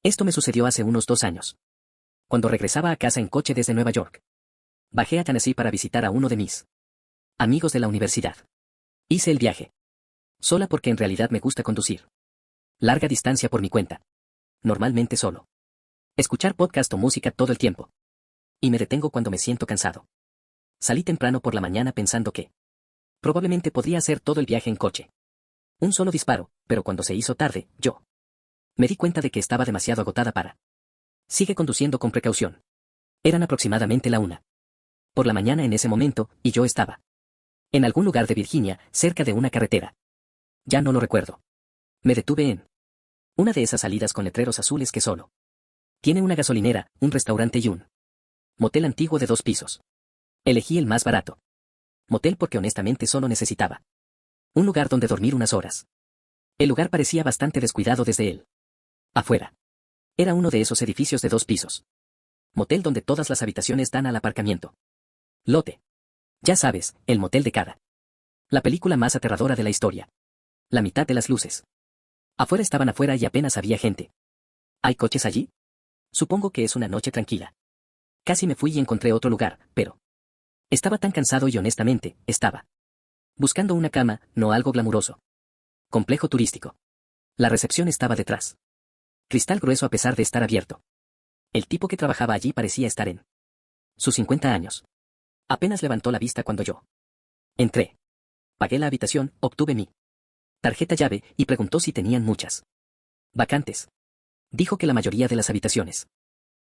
Esto me sucedió hace unos 2 años. Cuando regresaba a casa en coche desde Nueva York. Bajé a Tennessee para visitar a uno de mis amigos de la universidad. Hice el viaje. Sola porque en realidad me gusta conducir. Larga distancia por mi cuenta. Normalmente solo. Escuchar podcast o música todo el tiempo. Y me detengo cuando me siento cansado. Salí temprano por la mañana pensando que probablemente podría hacer todo el viaje en coche. Un solo disparo, pero cuando se hizo tarde, yo me di cuenta de que estaba demasiado agotada para. Sigue conduciendo con precaución. Eran aproximadamente la 1 por la mañana en ese momento, y yo estaba en algún lugar de Virginia, cerca de una carretera. Ya no lo recuerdo. Me detuve en una de esas salidas con letreros azules que solo tiene una gasolinera, un restaurante y un motel antiguo de 2 pisos. Elegí el más barato. Motel porque honestamente solo necesitaba un lugar donde dormir unas horas. El lugar parecía bastante descuidado desde él. Afuera. Era uno de esos edificios de 2 pisos. Motel donde todas las habitaciones dan al aparcamiento. Lote. Ya sabes, el motel de cada. La película más aterradora de la historia. La mitad de las luces. Afuera estaban afuera y apenas había gente. ¿Hay coches allí? Supongo que es una noche tranquila. Casi me fui y encontré otro lugar, pero estaba tan cansado y honestamente, estaba buscando una cama, no algo glamuroso. Complejo turístico. La recepción estaba detrás. Cristal grueso a pesar de estar abierto. El tipo que trabajaba allí parecía estar en sus 50 años. Apenas levantó la vista cuando yo entré. Pagué la habitación, obtuve mi tarjeta llave y preguntó si tenían muchas vacantes. Dijo que la mayoría de las habitaciones.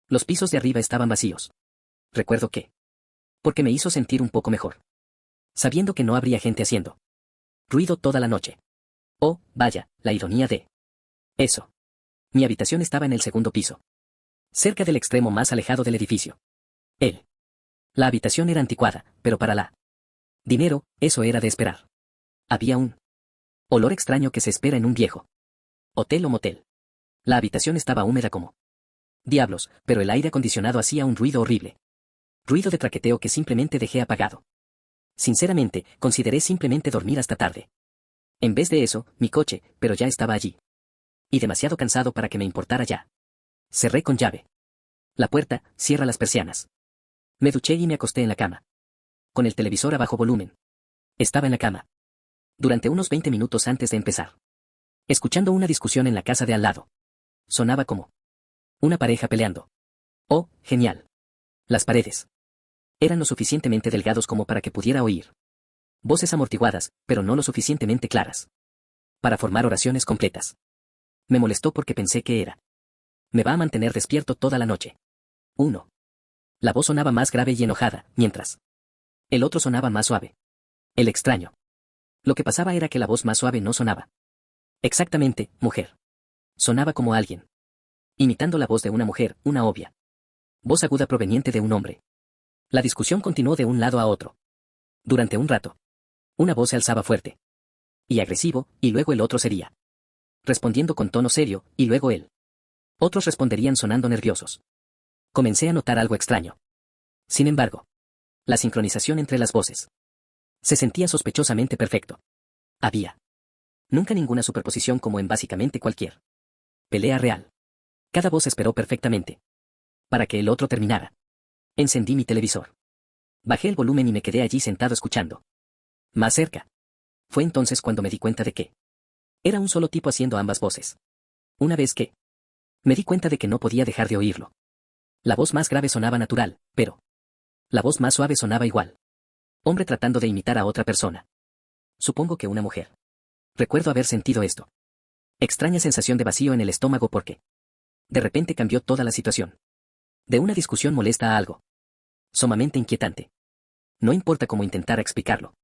Los pisos de arriba estaban vacíos. Recuerdo que. Porque me hizo sentir un poco mejor. Sabiendo que no habría gente haciendo ruido toda la noche. Oh, vaya, la ironía de eso. Mi habitación estaba en el segundo piso. Cerca del extremo más alejado del edificio. La habitación era anticuada, pero para la dinero, eso era de esperar. Había un olor extraño que se espera en un viejo hotel o motel. La habitación estaba húmeda como diablos, pero el aire acondicionado hacía un ruido horrible. Ruido de traqueteo que simplemente dejé apagado. Sinceramente, consideré simplemente dormir hasta tarde. En vez de eso, mi coche, pero ya estaba allí. Y demasiado cansado para que me importara ya. Cerré con llave la puerta, cierra las persianas. Me duché y me acosté en la cama. Con el televisor a bajo volumen. Estaba en la cama. Durante unos 20 minutos antes de empezar. Escuchando una discusión en la casa de al lado. Sonaba como una pareja peleando. Oh, genial. Las paredes eran lo suficientemente delgados como para que pudiera oír voces amortiguadas, pero no lo suficientemente claras para formar oraciones completas. Me molestó porque pensé que era. Me va a mantener despierto toda la noche. 1. La voz sonaba más grave y enojada, mientras el otro sonaba más suave. El extraño. Lo que pasaba era que la voz más suave no sonaba exactamente, mujer. Sonaba como alguien imitando la voz de una mujer, una obvia voz aguda proveniente de un hombre. La discusión continuó de un lado a otro. Durante un rato. Una voz se alzaba fuerte y agresivo, y luego el otro sería respondiendo con tono serio, y luego él. Otros responderían sonando nerviosos. Comencé a notar algo extraño. Sin embargo, la sincronización entre las voces se sentía sospechosamente perfecto. Había nunca ninguna superposición como en básicamente cualquier pelea real. Cada voz esperó perfectamente para que el otro terminara. Encendí mi televisor. Bajé el volumen y me quedé allí sentado escuchando. Más cerca. Fue entonces cuando me di cuenta de que era un solo tipo haciendo ambas voces. Una vez que me di cuenta de que no podía dejar de oírlo. La voz más grave sonaba natural, pero la voz más suave sonaba igual. Hombre tratando de imitar a otra persona. Supongo que una mujer. Recuerdo haber sentido esto. Extraña sensación de vacío en el estómago porque de repente cambió toda la situación. De una discusión molesta a algo sumamente inquietante. No importa cómo intentara explicarlo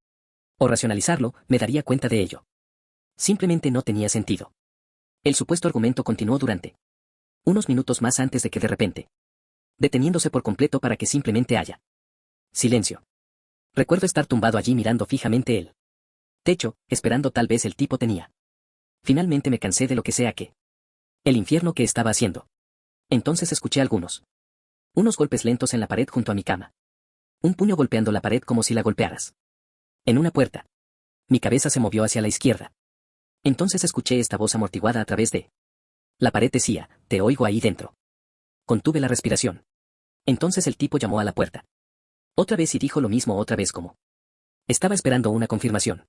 o racionalizarlo, me daría cuenta de ello. Simplemente no tenía sentido. El supuesto argumento continuó durante unos minutos más antes de que de repente, deteniéndose por completo para que simplemente haya silencio. Recuerdo estar tumbado allí mirando fijamente el techo, esperando tal vez el tipo tenía. Finalmente me cansé de lo que sea que el infierno que estaba haciendo. Entonces escuché unos golpes lentos en la pared junto a mi cama. Un puño golpeando la pared como si la golpearas. En una puerta. Mi cabeza se movió hacia la izquierda. Entonces escuché esta voz amortiguada a través de La pared decía, te oigo ahí dentro. Contuve la respiración. Entonces el tipo llamó a la puerta. Otra vez y dijo lo mismo otra vez como. Estaba esperando una confirmación.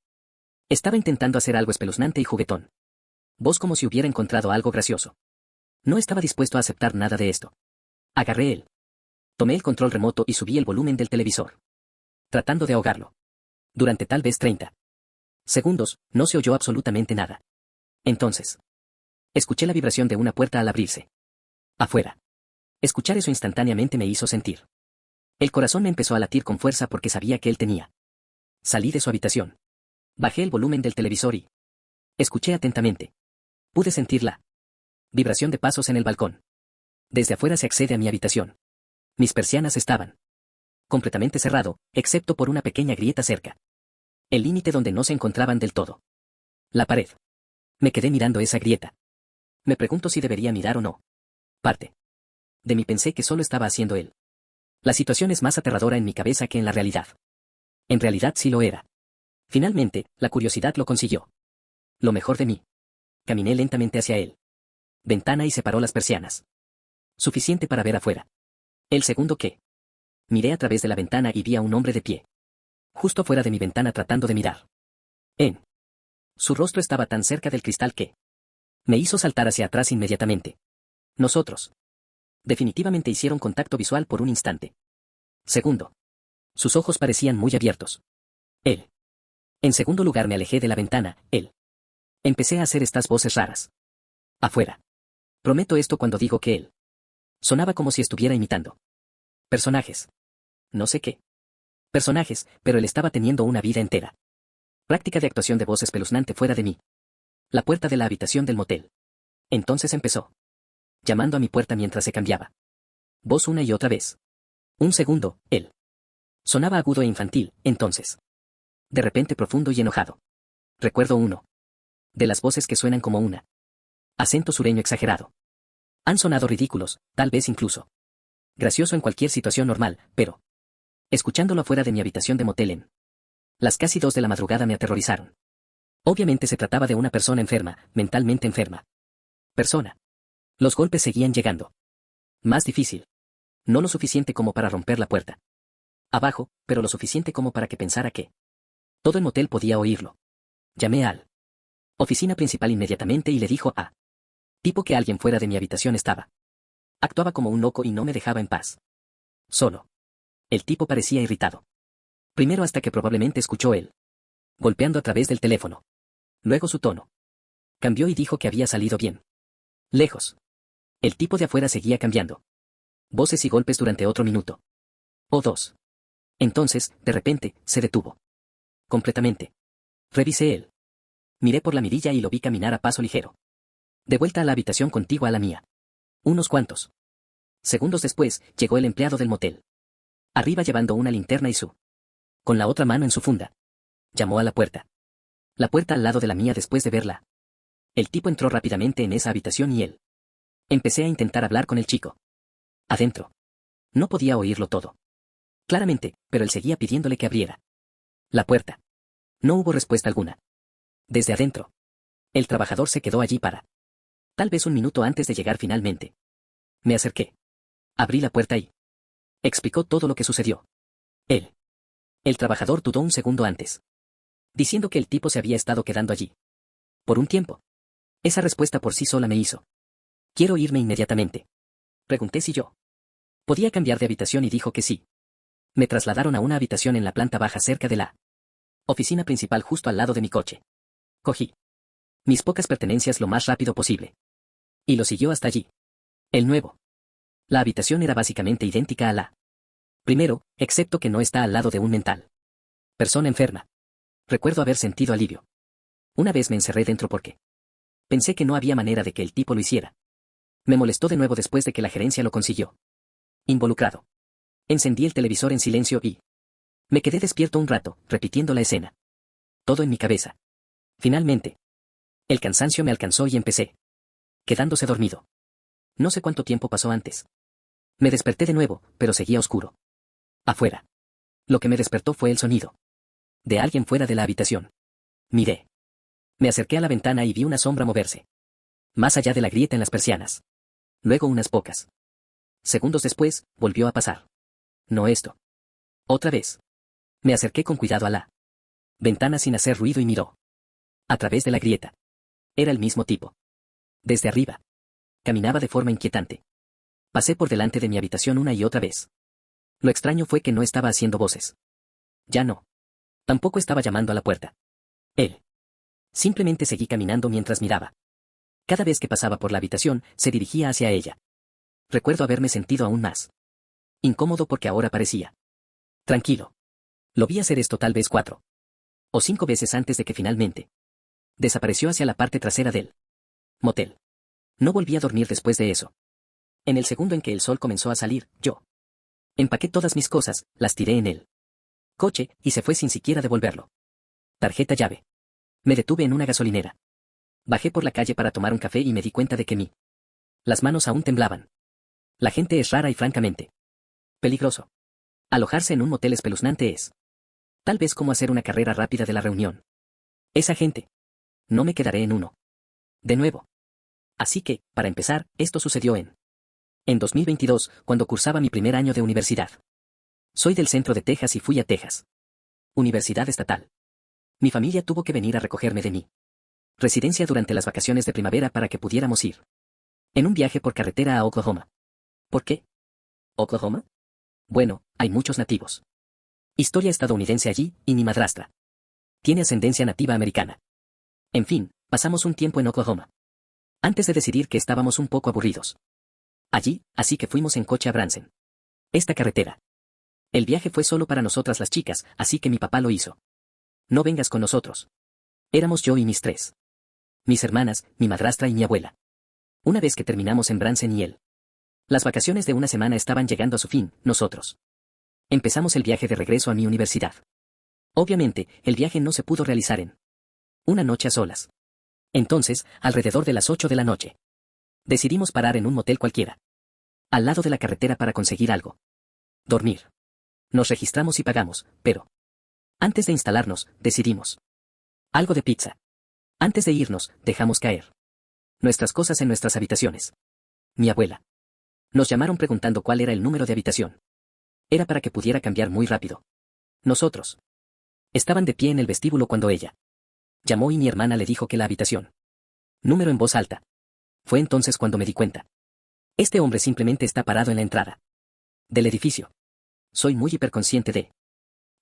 Estaba intentando hacer algo espeluznante y juguetón. Voz como si hubiera encontrado algo gracioso. No estaba dispuesto a aceptar nada de esto. Agarré él. Tomé el control remoto y subí el volumen del televisor. Tratando de ahogarlo. Durante tal vez 30 segundos, no se oyó absolutamente nada. Entonces. Escuché la vibración de una puerta al abrirse. Afuera. Escuchar eso instantáneamente me hizo sentir. El corazón me empezó a latir con fuerza porque sabía que él tenía. Salí de su habitación. Bajé el volumen del televisor y. Escuché atentamente. Pude sentir la vibración de pasos en el balcón. Desde afuera se accede a mi habitación. Mis persianas estaban completamente cerrado, excepto por una pequeña grieta cerca. El límite donde no se encontraban del todo. La pared. Me quedé mirando esa grieta. Me pregunto si debería mirar o no. Parte de mí pensé que solo estaba haciendo él. La situación es más aterradora en mi cabeza que en la realidad. En realidad sí lo era. Finalmente, la curiosidad lo consiguió. Lo mejor de mí. Caminé lentamente hacia él. Ventana y separó las persianas. Suficiente para ver afuera. El segundo que. Miré a través de la ventana y vi a un hombre de pie. Justo fuera de mi ventana tratando de mirar. Su rostro estaba tan cerca del cristal que. Me hizo saltar hacia atrás inmediatamente. Nosotros. Definitivamente hicieron contacto visual por un instante. Segundo. Sus ojos parecían muy abiertos. Él. En segundo lugar me alejé de la ventana, él. Empecé a hacer estas voces raras. Afuera. Prometo esto cuando digo que él. Sonaba como si estuviera imitando. Personajes. No sé qué. Personajes, pero él estaba teniendo una vida entera. Práctica de actuación de voz espeluznante fuera de mí. La puerta de la habitación del motel. Entonces empezó. Llamando a mi puerta mientras se cambiaba. Voz una y otra vez. Un segundo, él. Sonaba agudo e infantil, entonces. De repente profundo y enojado. Recuerdo uno. De las voces que suenan como una. Acento sureño exagerado. Han sonado ridículos, tal vez incluso. Gracioso en cualquier situación normal, pero. Escuchándolo afuera de mi habitación de motel en. Las casi 2 de la madrugada me aterrorizaron. Obviamente se trataba de una persona enferma, mentalmente enferma. Persona. Los golpes seguían llegando. Más difícil. No lo suficiente como para romper la puerta. Abajo, pero lo suficiente como para que pensara que. Todo el motel podía oírlo. Llamé al oficina principal inmediatamente y le dijo a tipo que alguien fuera de mi habitación estaba. Actuaba como un loco y no me dejaba en paz. Solo. El tipo parecía irritado. Primero hasta que probablemente escuchó él. Golpeando a través del teléfono. Luego su tono. Cambió y dijo que había salido bien. Lejos. El tipo de afuera seguía cambiando. Voces y golpes durante otro minuto. O 2. Entonces, de repente, se detuvo. Completamente. Revisé él. Miré por la mirilla y lo vi caminar a paso ligero. De vuelta a la habitación contigua a la mía. Unos cuantos segundos después, llegó el empleado del motel. Arriba llevando una linterna y su. Con la otra mano en su funda. Llamó a la puerta. La puerta al lado de la mía después de verla. El tipo entró rápidamente en esa habitación y él. Empecé a intentar hablar con el chico. Adentro. No podía oírlo todo. Claramente, pero él seguía pidiéndole que abriera la puerta. No hubo respuesta alguna. Desde adentro. El trabajador se quedó allí para. Tal vez un minuto antes de llegar finalmente. Me acerqué. Abrí la puerta y. Explicó todo lo que sucedió. Él. El trabajador dudó un segundo antes. Diciendo que el tipo se había estado quedando allí. Por un tiempo. Esa respuesta por sí sola me hizo. Quiero irme inmediatamente. Pregunté si yo podía cambiar de habitación y dijo que sí. Me trasladaron a una habitación en la planta baja cerca de la oficina principal justo al lado de mi coche. Cogí mis pocas pertenencias lo más rápido posible. Y lo siguió hasta allí. El nuevo. La habitación era básicamente idéntica a la primero, excepto que no está al lado de un mental. Persona enferma. Recuerdo haber sentido alivio. Una vez me encerré dentro porque pensé que no había manera de que el tipo lo hiciera. Me molestó de nuevo después de que la gerencia lo consiguió. Involucrado. Encendí el televisor en silencio y me quedé despierto un rato, repitiendo la escena. Todo en mi cabeza. Finalmente. El cansancio me alcanzó y empecé. Quedándose dormido. No sé cuánto tiempo pasó antes. Me desperté de nuevo, pero seguía oscuro. Afuera. Lo que me despertó fue el sonido. De alguien fuera de la habitación. Miré. Me acerqué a la ventana y vi una sombra moverse. Más allá de la grieta en las persianas. Luego unas pocas segundos después, volvió a pasar. No esto. Otra vez. Me acerqué con cuidado a la ventana sin hacer ruido y miró. A través de la grieta. Era el mismo tipo. Desde arriba. Caminaba de forma inquietante. Pasé por delante de mi habitación una y otra vez. Lo extraño fue que no estaba haciendo voces. Ya no. Tampoco estaba llamando a la puerta. Él. Simplemente seguí caminando mientras miraba. Cada vez que pasaba por la habitación, se dirigía hacia ella. Recuerdo haberme sentido aún más incómodo porque ahora parecía tranquilo. Lo vi hacer esto tal vez 4 o 5 veces antes de que finalmente desapareció hacia la parte trasera del motel. No volví a dormir después de eso. En el segundo en que el sol comenzó a salir, yo empaqué todas mis cosas, las tiré en el coche, y se fue sin siquiera devolverlo. Tarjeta llave. Me detuve en una gasolinera. Bajé por la calle para tomar un café y me di cuenta de que las manos aún temblaban. La gente es rara y francamente peligroso. Alojarse en un motel espeluznante es tal vez como hacer una carrera rápida de la reunión. Esa gente. No me quedaré en uno. De nuevo. Así que, para empezar, esto sucedió en 2022, cuando cursaba mi primer año de universidad. Soy del centro de Texas y fui a Texas. Universidad estatal. Mi familia tuvo que venir a recogerme de mi residencia durante las vacaciones de primavera para que pudiéramos ir en un viaje por carretera a Oklahoma. ¿Por qué? ¿Oklahoma? Bueno, hay muchos nativos. Historia estadounidense allí, y mi madrastra tiene ascendencia nativa americana. En fin, pasamos un tiempo en Oklahoma. Antes de decidir que estábamos un poco aburridos allí, así que fuimos en coche a Branson. Esta carretera. El viaje fue solo para nosotras las chicas, así que mi papá lo hizo. No vengas con nosotros. Éramos yo y mis 3. Mis hermanas, mi madrastra y mi abuela. Una vez que terminamos en Branson y él. Las vacaciones de una semana estaban llegando a su fin, nosotros empezamos el viaje de regreso a mi universidad. Obviamente, el viaje no se pudo realizar en una noche a solas. Entonces, alrededor de las 8 de la noche, decidimos parar en un motel cualquiera, al lado de la carretera para conseguir algo. Dormir. Nos registramos y pagamos, pero antes de instalarnos, decidimos algo de pizza. Antes de irnos, dejamos caer nuestras cosas en nuestras habitaciones. Mi abuela. Nos llamaron preguntando cuál era el número de habitación. Era para que pudiera cambiar muy rápido. Nosotros estaban de pie en el vestíbulo cuando ella llamó y mi hermana le dijo que la habitación. Número en voz alta. Fue entonces cuando me di cuenta. Este hombre simplemente está parado en la entrada del edificio. Soy muy hiperconsciente de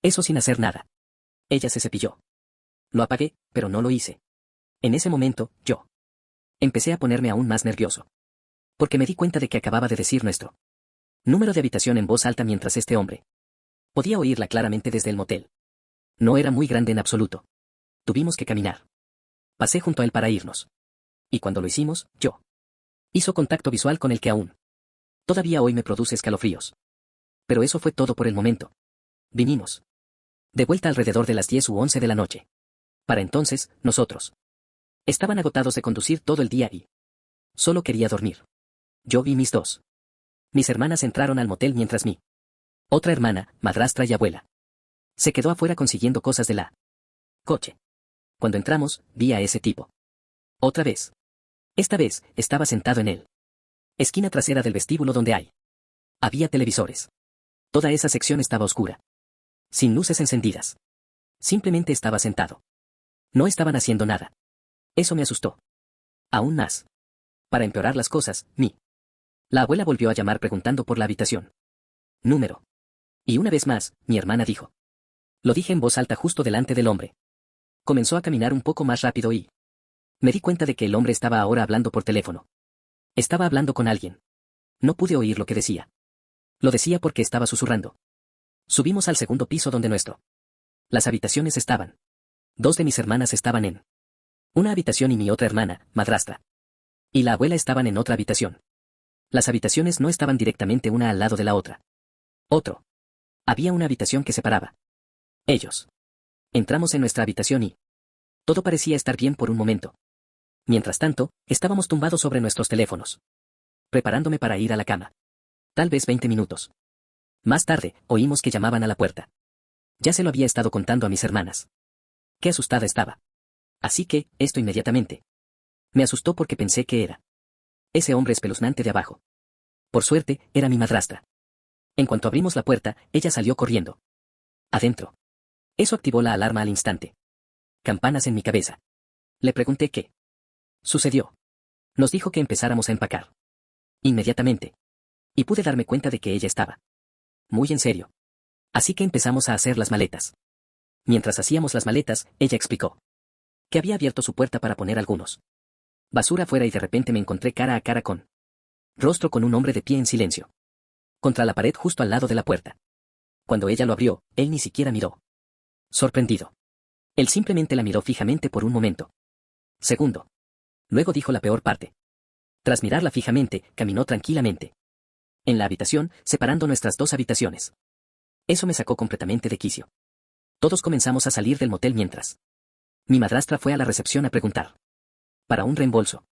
eso sin hacer nada. Ella se cepilló. Lo apagué, pero no lo hice. En ese momento, yo empecé a ponerme aún más nervioso. Porque me di cuenta de que acababa de decir nuestro número de habitación en voz alta mientras este hombre podía oírla claramente desde el motel. No era muy grande en absoluto. Tuvimos que caminar. Pasé junto a él para irnos. Y cuando lo hicimos, yo hizo contacto visual con el que aún todavía hoy me produce escalofríos. Pero eso fue todo por el momento. Vinimos de vuelta alrededor de las 10 u 11 de la noche. Para entonces, nosotros estaban agotados de conducir todo el día y solo quería dormir. Yo vi mis hermanas entraron al motel mientras mi otra hermana, madrastra y abuela se quedó afuera consiguiendo cosas de la coche. Cuando entramos, vi a ese tipo. Otra vez. Esta vez, estaba sentado en el esquina trasera del vestíbulo donde había televisores. Toda esa sección estaba oscura. Sin luces encendidas. Simplemente estaba sentado. No estaban haciendo nada. Eso me asustó. Aún más. Para empeorar las cosas, la abuela volvió a llamar preguntando por la habitación. Número. Y una vez más, mi hermana dijo. Lo dije en voz alta justo delante del hombre. Comenzó a caminar un poco más rápido y me di cuenta de que el hombre estaba ahora hablando por teléfono. Estaba hablando con alguien. No pude oír lo que decía. Lo decía porque estaba susurrando. Subimos al segundo piso donde las habitaciones estaban. 2 de mis hermanas estaban en una habitación y mi otra hermana, madrastra, y la abuela estaban en otra habitación. Las habitaciones no estaban directamente una al lado de la otra. Había una habitación que separaba. Ellos. Entramos en nuestra habitación y todo parecía estar bien por un momento. Mientras tanto, estábamos tumbados sobre nuestros teléfonos, preparándome para ir a la cama. Tal vez 20 minutos. Más tarde, oímos que llamaban a la puerta. Ya se lo había estado contando a mis hermanas. Qué asustada estaba. Así que, esto inmediatamente Me asustó porque pensé que era ese hombre espeluznante de abajo. Por suerte, era mi madrastra. En cuanto abrimos la puerta, ella salió corriendo. Adentro. Eso activó la alarma al instante. Campanas en mi cabeza. Le pregunté qué sucedió. Nos dijo que empezáramos a empacar. Inmediatamente. Y pude darme cuenta de que ella estaba muy en serio. Así que empezamos a hacer las maletas. Mientras hacíamos las maletas, ella explicó que había abierto su puerta para poner algunos basura afuera y de repente me encontré cara a cara con rostro con un hombre de pie en silencio. Contra la pared justo al lado de la puerta. Cuando ella lo abrió, él ni siquiera miró. Sorprendido. Él simplemente la miró fijamente por un momento. Segundo. Luego dijo la peor parte. Tras mirarla fijamente, caminó tranquilamente en la habitación, separando nuestras dos habitaciones. Eso me sacó completamente de quicio. Todos comenzamos a salir del motel mientras mi madrastra fue a la recepción a preguntar para un reembolso.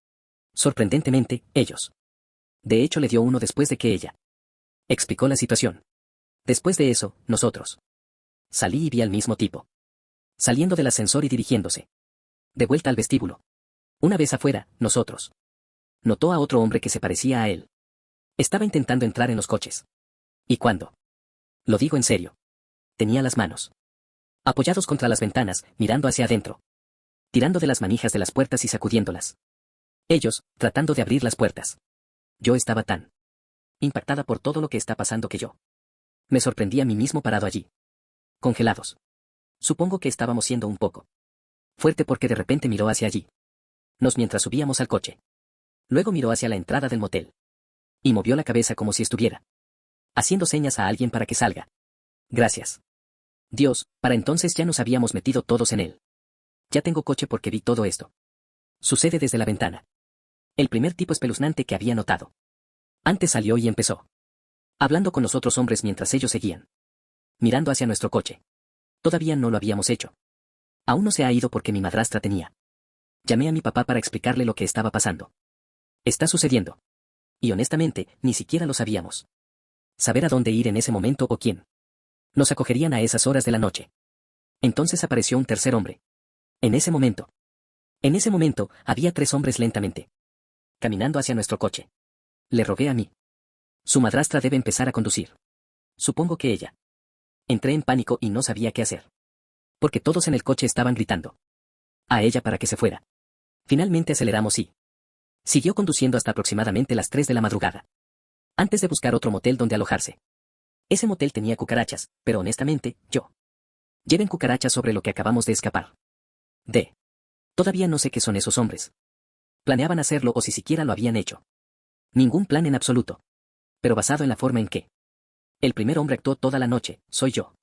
Sorprendentemente, ellos. De hecho, le dio uno después de que ella explicó la situación. Después de eso, nosotros. Salí y vi al mismo tipo. Saliendo del ascensor y dirigiéndose de vuelta al vestíbulo. Una vez afuera, nosotros. Notó a otro hombre que se parecía a él. Estaba intentando entrar en los coches. ¿Y cuándo? Lo digo en serio. Tenía las manos apoyados contra las ventanas, mirando hacia adentro. Tirando de las manijas de las puertas y sacudiéndolas. Ellos, tratando de abrir las puertas. Yo estaba tan impactada por todo lo que está pasando que yo me sorprendí a mí mismo parado allí. Congelados. Supongo que estábamos siendo un poco fuerte porque de repente miró hacia allí. Mientras subíamos al coche. Luego miró hacia la entrada del motel. Y movió la cabeza como si estuviera haciendo señas a alguien para que salga. Gracias. Dios, para entonces ya nos habíamos metido todos en él. Ya tengo coche porque vi todo esto. Sucede desde la ventana. El primer tipo espeluznante que había notado. Antes salió y empezó hablando con los otros hombres mientras ellos seguían mirando hacia nuestro coche. Todavía no lo habíamos hecho. Aún no se ha ido porque mi madrastra tenía. Llamé a mi papá para explicarle lo que estaba pasando. Está sucediendo. Y honestamente, ni siquiera lo sabíamos. Saber a dónde ir en ese momento o quién nos acogerían a esas horas de la noche. Entonces apareció un tercer hombre. En ese momento, había 3 hombres lentamente caminando hacia nuestro coche. Le rogué a mí. Su madrastra debe empezar a conducir. Supongo que ella. Entré en pánico y no sabía qué hacer. Porque todos en el coche estaban gritando a ella para que se fuera. Finalmente aceleramos y siguió conduciendo hasta aproximadamente las 3 de la madrugada. Antes de buscar otro motel donde alojarse. Ese motel tenía cucarachas, pero honestamente, yo. Lleven cucarachas sobre lo que acabamos de escapar. Todavía no sé qué son esos hombres. Planeaban hacerlo o si siquiera lo habían hecho. Ningún plan en absoluto. Pero basado en la forma en que el primer hombre actuó toda la noche, soy yo.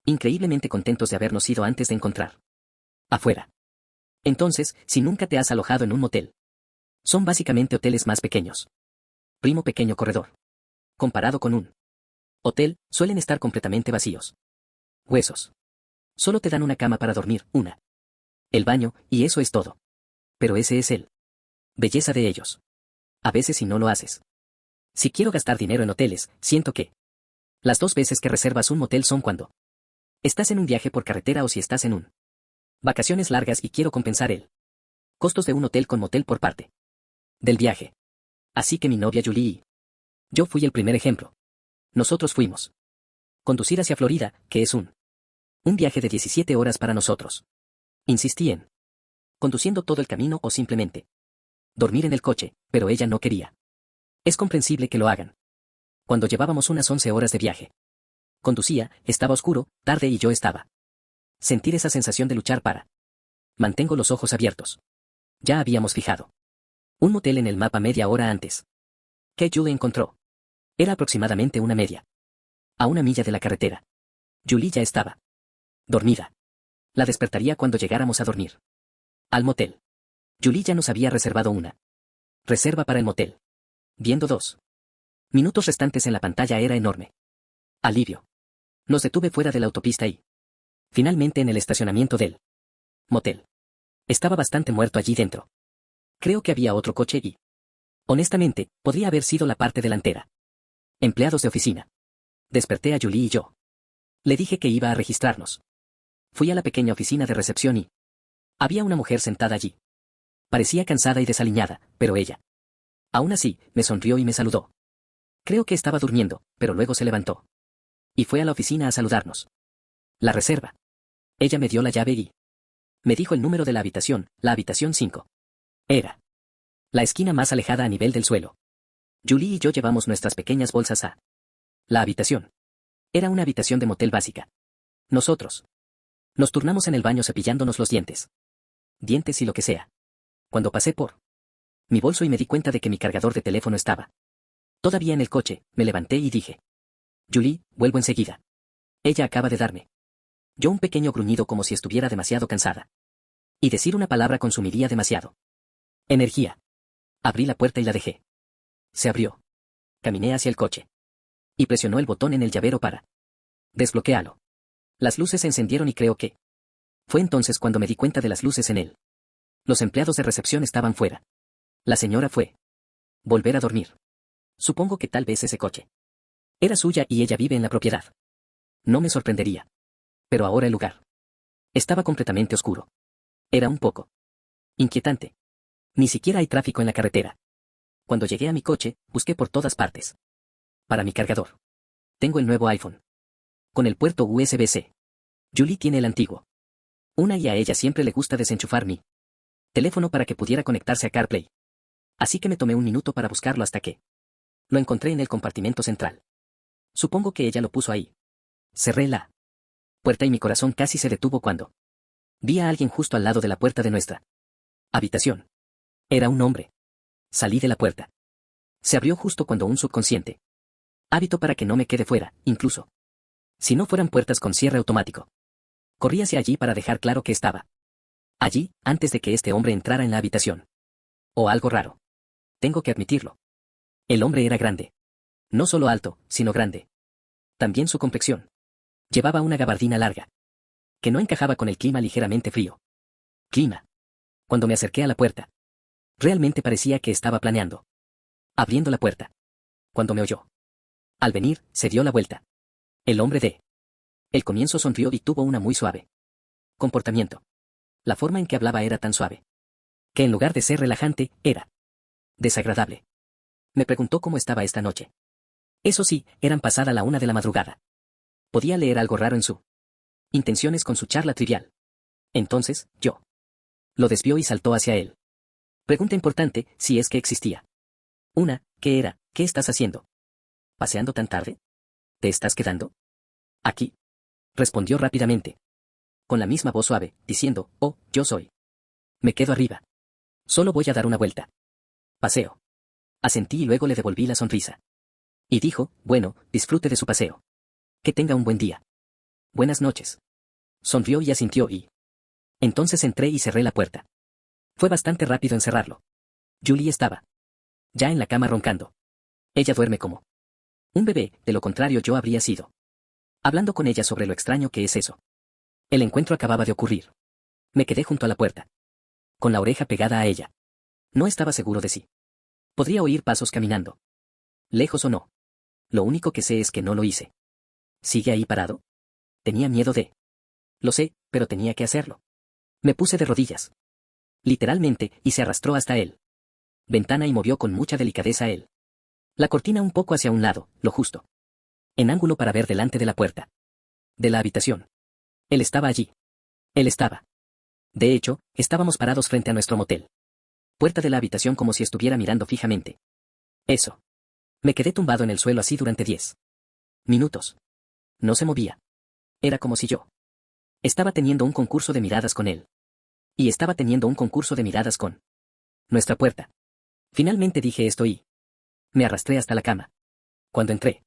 Increíblemente contentos de habernos ido antes de encontrar afuera. Entonces, si nunca te has alojado en un motel. Son básicamente hoteles más pequeños. Primo pequeño corredor. Comparado con un hotel, suelen estar completamente vacíos. Huesos. Solo te dan una cama para dormir, el baño, y eso es todo. Pero ese es el belleza de ellos. A veces si no lo haces. Si quiero gastar dinero en hoteles, siento que las 2 veces que reservas un motel son cuando estás en un viaje por carretera o si estás en un vacaciones largas y quiero compensar el costos de un hotel con motel por parte del viaje. Así que mi novia Julie y yo fui el primer ejemplo. Nosotros fuimos conducir hacia Florida, que es un viaje de 17 horas para nosotros. Insistí en conduciendo todo el camino o simplemente dormir en el coche, pero ella no quería. Es comprensible que lo hagan. Cuando llevábamos unas 11 horas de viaje. Conducía, estaba oscuro, tarde y yo estaba. Sentir esa sensación de luchar para. Mantengo los ojos abiertos. Ya habíamos fijado un motel en el mapa media hora antes. Que Julie encontró. Era aproximadamente una media. A una milla de la carretera. Julie ya estaba dormida. La despertaría cuando llegáramos a dormir al motel. Julie ya nos había reservado una reserva para el motel. Viendo 2 minutos restantes en la pantalla era enorme. Alivio. Nos detuve fuera de la autopista y finalmente en el estacionamiento del motel. Estaba bastante muerto allí dentro. Creo que había otro coche y honestamente, podría haber sido la parte delantera. Empleados de oficina. Desperté a Julie y yo. Le dije que iba a registrarnos. Fui a la pequeña oficina de recepción y había una mujer sentada allí. Parecía cansada y desaliñada, pero ella. Aún así, me sonrió y me saludó. Creo que estaba durmiendo, pero luego se levantó. Y fue a la oficina a saludarnos. La reserva. Ella me dio la llave y me dijo el número de la habitación 5. Era la esquina más alejada a nivel del suelo. Julie y yo llevamos nuestras pequeñas bolsas a la habitación. Era una habitación de motel básica. Nosotros nos turnamos en el baño cepillándonos los dientes. Dientes y lo que sea. Cuando pasé por mi bolso y me di cuenta de que mi cargador de teléfono estaba todavía en el coche, me levanté y dije: Julie, vuelvo enseguida. Ella acaba de darme yo un pequeño gruñido como si estuviera demasiado cansada. Y decir una palabra consumiría demasiado energía. Abrí la puerta y la dejé. Se abrió. Caminé hacia el coche. Y presionó el botón en el llavero para desbloquearlo. Las luces se encendieron y creo que fue entonces cuando me di cuenta de las luces en él. Los empleados de recepción estaban fuera. La señora fue volver a dormir. Supongo que tal vez ese coche era suya y ella vive en la propiedad. No me sorprendería. Pero ahora el lugar estaba completamente oscuro. Era un poco inquietante. Ni siquiera hay tráfico en la carretera. Cuando llegué a mi coche, busqué por todas partes. Para mi cargador. Tengo el nuevo iPhone. Con el puerto USB-C. Julie tiene el antiguo. Y a ella siempre le gusta desenchufar mi teléfono para que pudiera conectarse a CarPlay. Así que me tomé un minuto para buscarlo hasta que lo encontré en el compartimento central. Supongo que ella lo puso ahí. Cerré la puerta y mi corazón casi se detuvo cuando vi a alguien justo al lado de la puerta de nuestra habitación. Era un hombre. Salí de la puerta. Se abrió justo cuando un subconsciente hábito para que no me quede fuera, incluso si no fueran puertas con cierre automático. Corrí hacia allí para dejar claro que estaba allí, antes de que este hombre entrara en la habitación. O algo raro. Tengo que admitirlo. El hombre era grande. No solo alto, sino grande. También su complexión. Llevaba una gabardina larga, que no encajaba con el clima ligeramente frío. Clima. Cuando me acerqué a la puerta, realmente parecía que estaba planeando abriendo la puerta. Cuando me oyó al venir, se dio la vuelta. El hombre de el comienzo sonrió y tuvo una muy suave comportamiento. La forma en que hablaba era tan suave que en lugar de ser relajante, era desagradable. Me preguntó cómo estaba esta noche. Eso sí, eran pasada la 1 de la madrugada. Podía leer algo raro en su intenciones con su charla trivial. Entonces, yo lo desvió y saltó hacia él. Pregunta importante, si es que existía. ¿Qué era? ¿Qué estás haciendo? ¿Paseando tan tarde? ¿Te estás quedando aquí? Respondió rápidamente. Con la misma voz suave, diciendo: oh, yo soy. Me quedo arriba. Solo voy a dar una vuelta. Paseo. Asentí y luego le devolví la sonrisa. Y dijo: bueno, disfrute de su paseo. Que tenga un buen día. Buenas noches. Sonrió y asintió y entonces entré y cerré la puerta. Fue bastante rápido encerrarlo. Julie estaba ya en la cama roncando. Ella duerme como un bebé, de lo contrario yo habría sido hablando con ella sobre lo extraño que es eso. El encuentro acababa de ocurrir. Me quedé junto a la puerta, con la oreja pegada a ella. No estaba seguro de si podría oír pasos caminando. Lejos o no. Lo único que sé es que no lo hice. ¿Sigue ahí parado? Tenía miedo de. Lo sé, pero tenía que hacerlo. Me puse de rodillas. Literalmente, y se arrastró hasta él. Ventana y movió con mucha delicadeza él. La cortina un poco hacia un lado, lo justo. En ángulo para ver delante de la puerta. De la habitación. Él estaba allí. Él estaba. De hecho, estábamos parados frente a nuestro motel. Puerta de la habitación como si estuviera mirando fijamente. Eso. Me quedé tumbado en el suelo así durante 10 minutos. No se movía. Era como si yo estaba teniendo un concurso de miradas con él. Y estaba teniendo un concurso de miradas con nuestra puerta. Finalmente dije esto y me arrastré hasta la cama. Cuando entré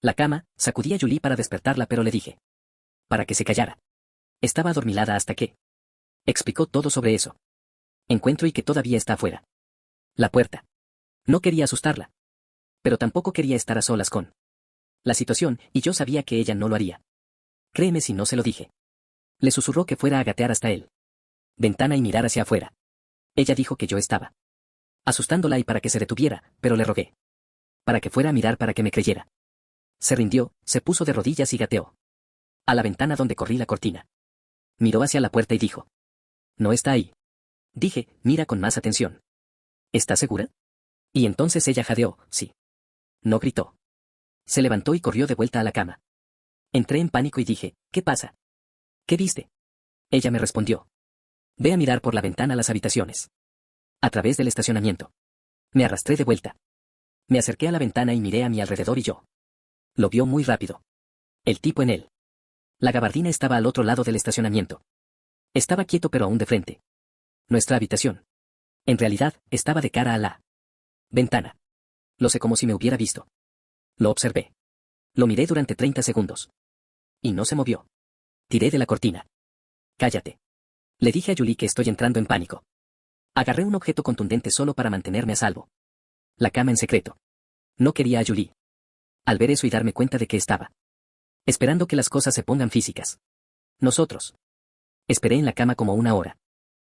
la cama, sacudí a Julie para despertarla, pero le dije para que se callara. Estaba adormilada hasta que explicó todo sobre eso. Encuentro y que todavía está afuera. La puerta. No quería asustarla. Pero tampoco quería estar a solas con la situación, y yo sabía que ella no lo haría. Créeme si no se lo dije. Le susurró que fuera a gatear hasta él. Ventana y mirar hacia afuera. Ella dijo que yo estaba asustándola y para que se detuviera, pero le rogué para que fuera a mirar para que me creyera. Se rindió, se puso de rodillas y gateó a la ventana donde corrí la cortina. Miró hacia la puerta y dijo: no está ahí. Dije, mira con más atención. ¿Estás segura? Y entonces ella jadeó, sí. No gritó. Se levantó y corrió de vuelta a la cama. Entré en pánico y dije, ¿qué pasa? ¿Qué viste? Ella me respondió. Ve a mirar por la ventana las habitaciones. A través del estacionamiento. Me arrastré de vuelta. Me acerqué a la ventana y miré a mi alrededor y yo. Lo vio muy rápido. El tipo en él. La gabardina estaba al otro lado del estacionamiento. Estaba quieto pero aún de frente. Nuestra habitación. En realidad, estaba de cara a la ventana. Lo sé como si me hubiera visto. Lo observé. Lo miré durante 30 segundos. Y no se movió. Tiré de la cortina. Cállate. Le dije a Julie que estoy entrando en pánico. Agarré un objeto contundente solo para mantenerme a salvo. La cama en secreto. No quería a Julie. Al ver eso y darme cuenta de que estaba esperando que las cosas se pongan físicas. Nosotros. Esperé en la cama como una hora.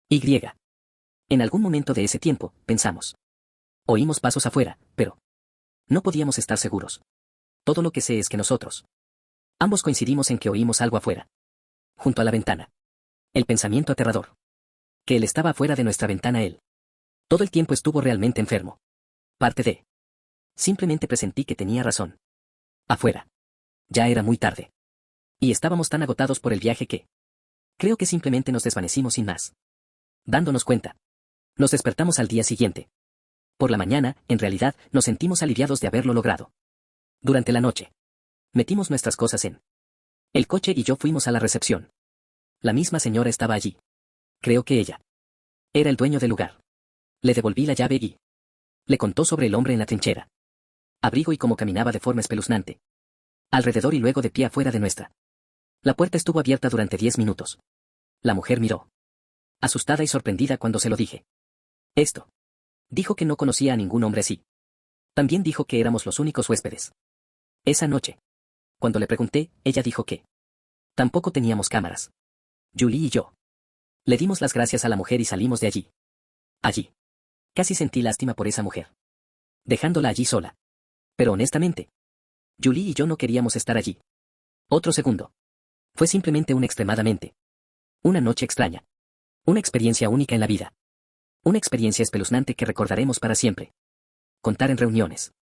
Y. En algún momento de ese tiempo, pensamos. Oímos pasos afuera, pero no podíamos estar seguros. Todo lo que sé es que nosotros. Ambos coincidimos en que oímos algo afuera. Junto a la ventana. El pensamiento aterrador. Que él estaba afuera de nuestra ventana él. Todo el tiempo estuvo realmente enfermo. Parte de. Simplemente presentí que tenía razón. Afuera. Ya era muy tarde. Y estábamos tan agotados por el viaje que. Creo que simplemente nos desvanecimos sin más. Dándonos cuenta. Nos despertamos al día siguiente. Por la mañana, en realidad, nos sentimos aliviados de haberlo logrado. Durante la noche. Metimos nuestras cosas en el coche y yo fuimos a la recepción. La misma señora estaba allí. Creo que ella era el dueño del lugar. Le devolví la llave y le contó sobre el hombre en la trinchera. Abrigo y cómo caminaba de forma espeluznante. Alrededor y luego de pie afuera de nuestra. La puerta estuvo abierta durante 10 minutos. La mujer miró. Asustada y sorprendida cuando se lo dije. Esto. Dijo que no conocía a ningún hombre así. También dijo que éramos los únicos huéspedes. Esa noche. Cuando le pregunté, ella dijo que tampoco teníamos cámaras. Julie y yo. Le dimos las gracias a la mujer y salimos de allí. Allí. Casi sentí lástima por esa mujer. Dejándola allí sola. Pero honestamente. Julie y yo no queríamos estar allí. Otro segundo. Fue simplemente una noche extraña. Una experiencia única en la vida. Una experiencia espeluznante que recordaremos para siempre. Contar en reuniones.